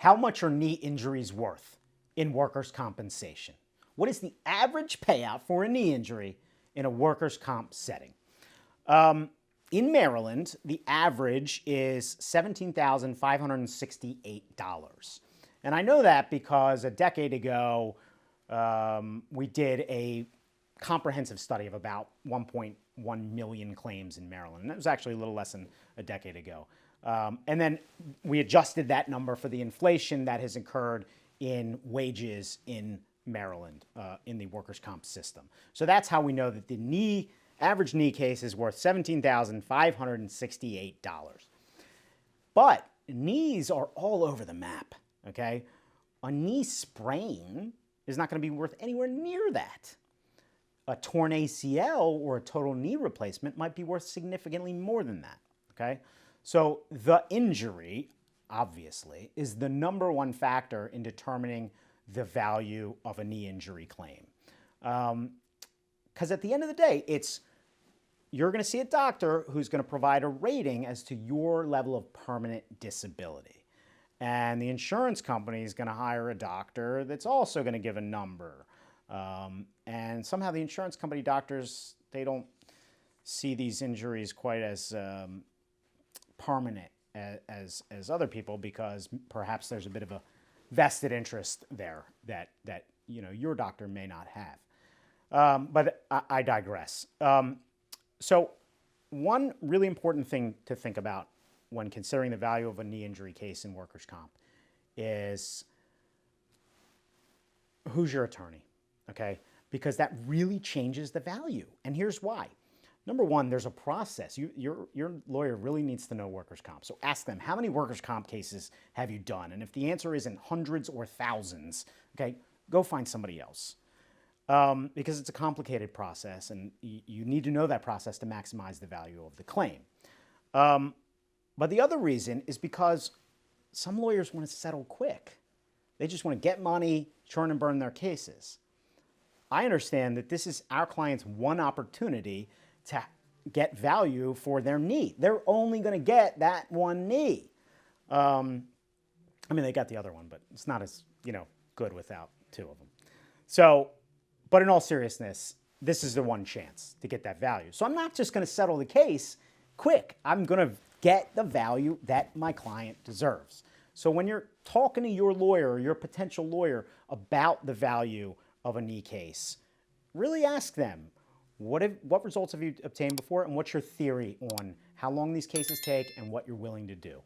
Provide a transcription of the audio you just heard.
How much are knee injuries worth in workers' compensation? What is the average payout for a knee injury in a workers' comp setting? In Maryland, the average is $17,568. And I know that because a decade ago, we did a comprehensive study of about 1.1 million claims in Maryland. And it was actually a little less than a decade ago. And then we adjusted that number for the inflation that has occurred in wages in Maryland in the workers' comp system. So that's how we know that the average knee case is worth $17,568. But knees are all over the map, okay? A knee sprain is not going to be worth anywhere near that. A torn ACL or a total knee replacement might be worth significantly more than that, okay? So the injury, obviously, is the number one factor in determining the value of a knee injury claim. Because at the end of the day, you're going to see a doctor who's going to provide a rating as to your level of permanent disability. And the insurance company is going to hire a doctor that's also going to give a number. And somehow the insurance company doctors, they don't see these injuries quite as permanent as other people, because perhaps there's a bit of a vested interest there that your doctor may not have. But I digress. So one really important thing to think about when considering the value of a knee injury case in workers' comp is who's your attorney, okay? Because that really changes the value. And here's why. Number one, there's a process. Your lawyer really needs to know workers' comp. So ask them, how many workers' comp cases have you done? And if the answer isn't hundreds or thousands, okay, go find somebody else. Because it's a complicated process, and you need to know that process to maximize the value of the claim. But the other reason is because some lawyers want to settle quick. They just want to get money, churn and burn their cases. I understand that this is our client's one opportunity to get value for their knee. They're only going to get that one knee. I mean, they got the other one, but it's not as, good without two of them. So, but in all seriousness, this is the one chance to get that value. So I'm not just going to settle the case quick. I'm going to get the value that my client deserves. So when you're talking to your lawyer or your potential lawyer about the value of a knee case, really ask them, what results have you obtained before, and what's your theory on how long these cases take and what you're willing to do?